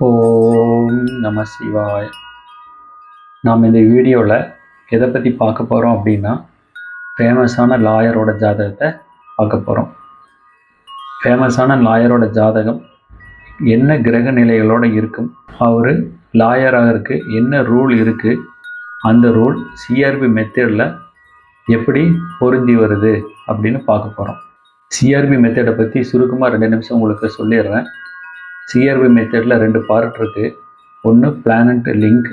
ஓம் நம சிவாய். நாம் இந்த வீடியோவில் எதை பற்றி பார்க்க போகிறோம் அப்படின்னா, ஃபேமஸான லாயரோட ஜாதகத்தை பார்க்க போகிறோம். ஃபேமஸான லாயரோட ஜாதகம் என்ன கிரக நிலைகளோடு இருக்கும், அவர் லாயராக என்ன ரூல் இருக்குது, அந்த ரூல் சிஆர்பி மெத்தடில் எப்படி பொருந்தி வருது அப்படின்னு பார்க்க போகிறோம். சிஆர்பி மெத்தடை பற்றி சுருக்கமாக 2 நிமிஷம் உங்களுக்கு சொல்லிடுறேன். சிஆர்பி மெத்தடில் 2 பார்ட் இருக்குது. ஒன்று பிளானட் லிங்க்,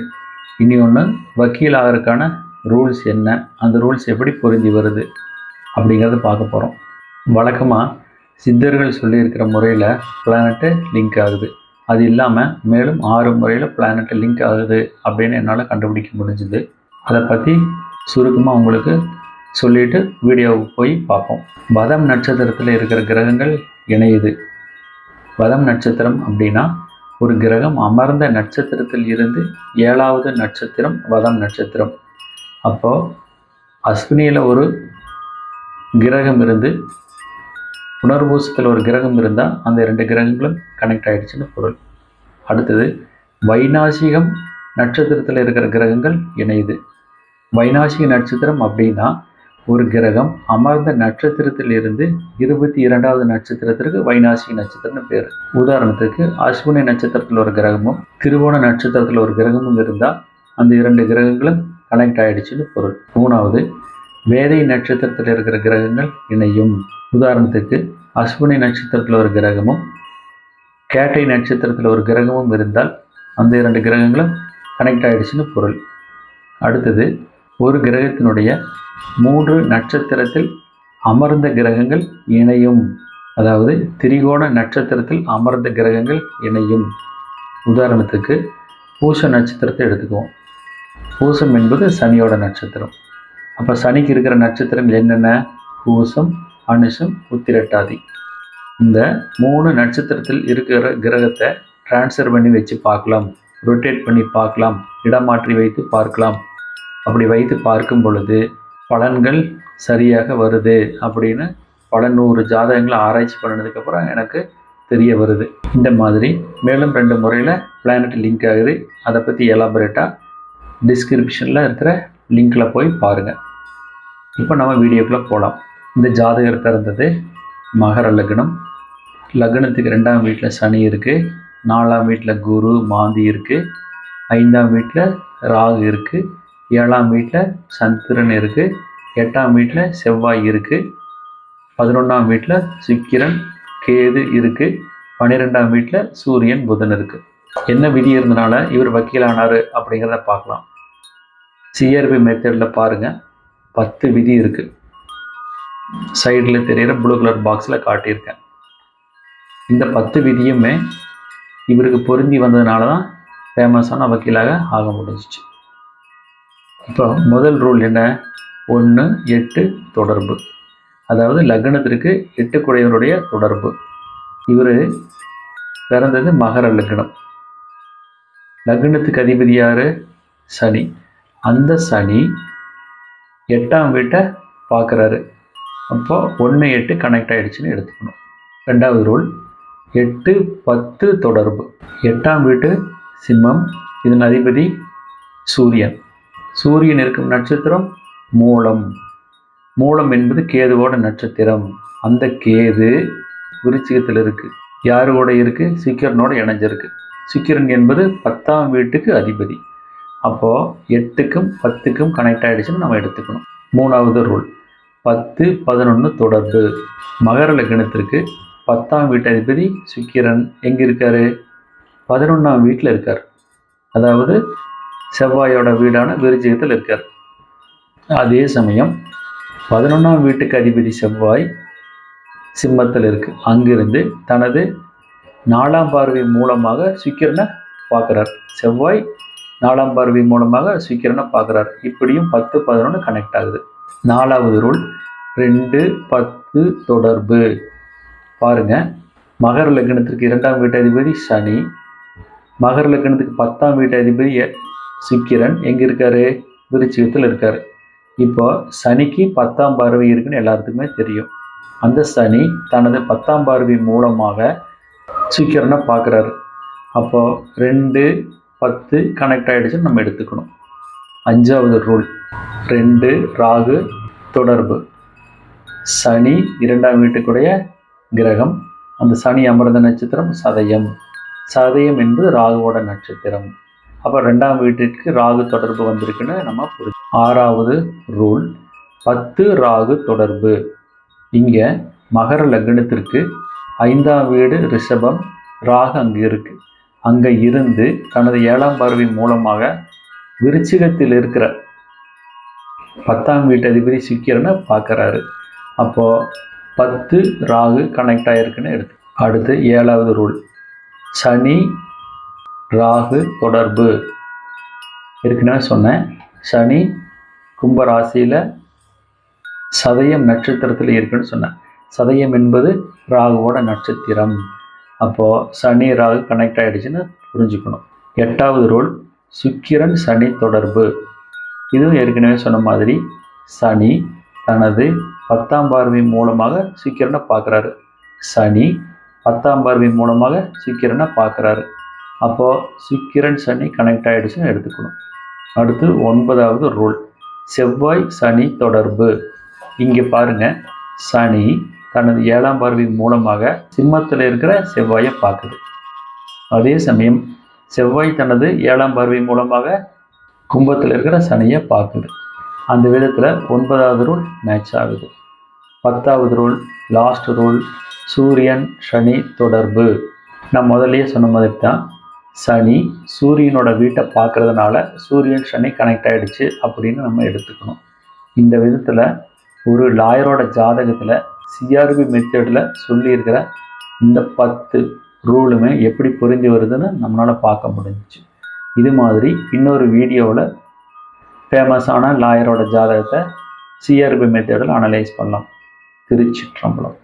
இனி ஒன்று வக்கீல் ஆகிறதுக்கான ரூல்ஸ் என்ன, அந்த ரூல்ஸ் எப்படி பொருந்தி வருது அப்படிங்கிறத பார்க்க போகிறோம். வழக்கமாக சித்தர்கள் சொல்லியிருக்கிற முறையில் பிளானட்டு லிங்க் ஆகுது. அது இல்லாமல் மேலும் 6 முறையில் பிளானட்டு லிங்க் ஆகுது அப்படின்னு என்னால் கண்டுபிடிக்க முடிஞ்சுது. அதை பற்றி சுருக்கமாக உங்களுக்கு சொல்லிவிட்டு வீடியோவுக்கு போய் பார்ப்போம். வதம் நட்சத்திரத்தில் இருக்கிற கிரகங்கள் இணையுது. வதம் நட்சத்திரம் அப்படின்னா ஒரு கிரகம் அமர்ந்த நட்சத்திரத்தில் இருந்து 7வது நட்சத்திரம் வதம் நட்சத்திரம். அப்போது அஸ்வினியில் ஒரு கிரகம் இருந்து புனர்பூசத்தில் ஒரு கிரகம் இருந்தால் அந்த 2 கிரகங்களும் கனெக்ட் ஆகிடுச்சுன்னு பொருள். அடுத்தது வைநாசிகம் நட்சத்திரத்தில் இருக்கிற கிரகங்கள் இணையுது. வைநாசிக நட்சத்திரம் அப்படின்னா ஒரு கிரகம் அமர்ந்த நட்சத்திரத்தில் இருந்து 22வது நட்சத்திரத்திற்கு வைநாசிக நட்சத்திரம்னு பேர். உதாரணத்துக்கு அஸ்வினி நட்சத்திரத்தில் ஒரு கிரகமும் திருவோண நட்சத்திரத்தில் ஒரு கிரகமும் இருந்தால் அந்த 2 கிரகங்களும் கனெக்ட் ஆகிடுச்சுன்னு பொருள். 3வது வேதை நட்சத்திரத்தில் இருக்கிற கிரகங்கள் இணையும். உதாரணத்துக்கு அஸ்வினி நட்சத்திரத்தில் ஒரு கிரகமும் கேட்டை நட்சத்திரத்தில் ஒரு கிரகமும் இருந்தால் அந்த 2 கிரகங்களும் கனெக்ட் ஆகிடுச்சுன்னு பொருள். அடுத்தது ஒரு கிரகத்தினுடைய 3 நட்சத்திரத்தில் அமர்ந்த கிரகங்கள் இணையும். அதாவது திரிகோண நட்சத்திரத்தில் அமர்ந்த கிரகங்கள் இணையும். உதாரணத்துக்கு பூச நட்சத்திரத்தை எடுத்துக்குவோம். பூசம் என்பது சனியோட நட்சத்திரம். அப்போ சனிக்கு இருக்கிற நட்சத்திரங்கள் என்னென்ன? பூசம், அனுஷம், உத்திரட்டாதி. இந்த 3 நட்சத்திரத்தில் இருக்கிற கிரகத்தை டிரான்ஸ்ஃபர் பண்ணி வச்சு பார்க்கலாம், ரொட்டேட் பண்ணி பார்க்கலாம், இடமாற்றி வைத்து பார்க்கலாம். அப்படி வைத்து பார்க்கும் பொழுது பலன்கள் சரியாக வருது அப்படின்னு பல 100 ஜாதகங்களை ஆராய்ச்சி பண்ணதுக்கப்புறம் எனக்கு தெரிய வருது. இந்த மாதிரி மேலும் 2 முறையில் பிளானட் லிங்க் ஆகுது. அதை பற்றி எலாபரேட்டாக டிஸ்கிரிப்ஷனில் இருக்கிற லிங்கில் போய் பாருங்கள். இப்போ நம்ம வீடியோக்குள்ளே போகலாம். இந்த ஜாதகர் பிறந்தது மகர லக்னம். லக்னத்துக்கு 2ஆம் வீட்டில் சனி இருக்குது, 4ஆம் வீட்டில் குரு மாந்தி இருக்குது, 5ஆம் வீட்டில் ராகு இருக்குது, 7ஆம் வீட்டில் சந்திரன் இருக்குது, 8ஆம் வீட்டில் செவ்வாய் இருக்குது, 11ஆம் வீட்டில் சுக்கிரன் கேது இருக்குது, 12ஆம் வீட்டில் சூரியன் புதன் இருக்குது. என்ன விதி இருந்தனால இவர் வக்கீலானார் அப்படிங்கிறத பார்க்கலாம். சிஆர்பி மெத்தடில் பாருங்கள், 10 விதி இருக்குது. சைடில் தெரிகிற ப்ளூ கலர் பாக்ஸில் காட்டியிருக்கேன். இந்த 10 விதியுமே இவருக்கு பொருந்தி வந்ததுனால தான் ஃபேமஸான வக்கீலாக ஆக முடிஞ்சிச்சு. இப்போ முதல் ரூல் என்ன? 1, 8 தொடர்பு. அதாவது லக்னத்திற்கு 8 குடையவருடைய தொடர்பு. இவர் பிறந்தது மகர லக்னம். லக்னத்துக்கு அதிபதி யார்? சனி. அந்த சனி 8ஆம் வீட்டை பார்க்குறாரு. அப்போ 1, 8 கனெக்ட் ஆகிடுச்சுன்னு எடுத்துக்கணும். 2வது ரூல் 8, 10 தொடர்பு. 8ஆம் வீட்டு சிம்மம், இதன் அதிபதி சூரியன். சூரியன் இருக்கும் நட்சத்திரம் மூலம். மூலம் என்பது கேதுவோட நட்சத்திரம். அந்த கேது விருச்சிகத்தில் இருக்குது. யாரோட இருக்குது? சுக்கிரனோட இணைஞ்சிருக்கு. சுக்கிரன் என்பது 10ஆம் வீட்டுக்கு அதிபதி. அப்போது 8க்கும் 10க்கும் கனெக்ட் ஆகிடுச்சுன்னு நம்ம எடுத்துக்கணும். 3வது ரூல் 10, 11 தொடர்பு. மகர லக்னத்திற்கு 10ஆம் வீட்டு அதிபதி சுக்கிரன் எங்கே இருக்கார்? 11ஆம் வீட்டில் இருக்கார். அதாவது செவ்வாயோட வீடான விருச்சிகத்தில் இருக்கார். அதே சமயம் 11ஆம் வீட்டுக்கு அதிபதி செவ்வாய் சிம்மத்தில் இருக்குது. அங்கிருந்து தனது 4ஆம் பார்வை மூலமாக சுக்கிரனை பார்க்குறார். செவ்வாய் 4ஆம் பார்வை மூலமாக சுக்கிரனை பார்க்குறார். இப்படியும் 10, 11 கனெக்ட் ஆகுது. 4வது ரூல் 2, 10 தொடர்பு. பாருங்கள், மகர லக்னத்திற்கு 2ஆம் வீட்டு அதிபதி சனி, மகர லக்னத்துக்கு 10ஆம் வீட்டு அதிபதி சுக்கிரன் எங்கே இருக்கார்? விருச்சிகத்தில் இருக்கார். இப்போ சனிக்கு 10ஆம் பார்வை இருக்குன்னு எல்லாத்துக்குமே தெரியும். அந்த சனி தனது 10ஆம் பார்வை மூலமாக சுக்கிரனை பார்க்குறாரு. அப்போது 2, 10 கனெக்ட் ஆகிடுச்சுன்னு நம்ம எடுத்துக்கணும். 5வது ரூல் 2 ராகு தொடர்பு. சனி 2ஆம் வீட்டுக்குடைய கிரகம். அந்த சனி அமர்ந்த நட்சத்திரம் சதயம். சதயம் என்பது ராகுவோட நட்சத்திரம். அப்போ 2ஆம் வீட்டிற்கு ராகு தொடர்பு வந்திருக்குன்னு நம்ம புரிஞ்சு. 6வது ரூல் 10 ராகு தொடர்பு. இங்கே மகர லக்னத்திற்கு 5ஆம் வீடு ரிஷபம், ராகு அங்கே இருக்கு. அங்கே இருந்து தனது 7ஆம் பார்வை மூலமாக விருச்சிகத்தில் இருக்கிற 10ஆம் வீட்டு அதிபதி சுக்கிரனை பார்க்குறாரு. அப்போது 10 ராகு கனெக்ட் ஆகிருக்குன்னு எடுத்து. அடுத்து 7வது ரூல் சனி ராகு தொடர்பு. ஏற்கனவே சொன்னேன், சனி கும்பராசியில் சதயம் நட்சத்திரத்தில் இருக்குன்னு சொன்னேன். சதயம் என்பது ராகுவோட நட்சத்திரம். அப்போது சனி ராகு கனெக்ட் ஆகிடுச்சுன்னு புரிஞ்சுக்கணும். 8வது ரூல் சுக்கிரன் சனி தொடர்பு. இதுவும் ஏற்கனவே சொன்ன மாதிரி சனி தனது 10ஆம் பார்வை மூலமாக சுக்கிரனை பார்க்குறாரு. சனி 10ஆம் பார்வை மூலமாக சுக்கிரனை பார்க்குறாரு. அப்போது சுக்கிரன் சனி கனெக்ட் ஆகிடுச்சுன்னு எடுத்துக்கணும். அடுத்து 9வது ரூல் செவ்வாய் சனி தொடர்பு. இங்கே பாருங்கள், சனி தனது 7ஆம் பார்வை மூலமாக சிம்மத்தில் இருக்கிற செவ்வாயை பார்க்குது. அதே சமயம் செவ்வாய் தனது 7ஆம் பார்வை மூலமாக கும்பத்தில் இருக்கிற சனியை பார்க்குது. அந்த விதத்தில் 9வது ரூல் மேட்ச் ஆகுது. 10வது ரூல் லாஸ்ட் ரூல் சூரியன் சனி தொடர்பு. நான் முதல்லையே சொன்ன மாதிரி தான், சனி சூரியனோட வீட்டை பார்க்கறதுனால சூரியன் சனி கனெக்ட் ஆகிடுச்சு அப்படின்னு நம்ம எடுத்துக்கணும். இந்த விதத்தில் ஒரு லாயரோட ஜாதகத்தில் சிஆர்பி மெத்தடில் சொல்லியிருக்கிற இந்த 10 ரூலுமே எப்படி புரிஞ்சு வருதுன்னு நம்மளால் பார்க்க முடிஞ்சிச்சு. இது மாதிரி இன்னொரு வீடியோவில் ஃபேமஸான லாயரோட ஜாதகத்தை சிஆர்பி மெத்தடில் அனலைஸ் பண்ணலாம். திருச்சிற்றம்பலம்.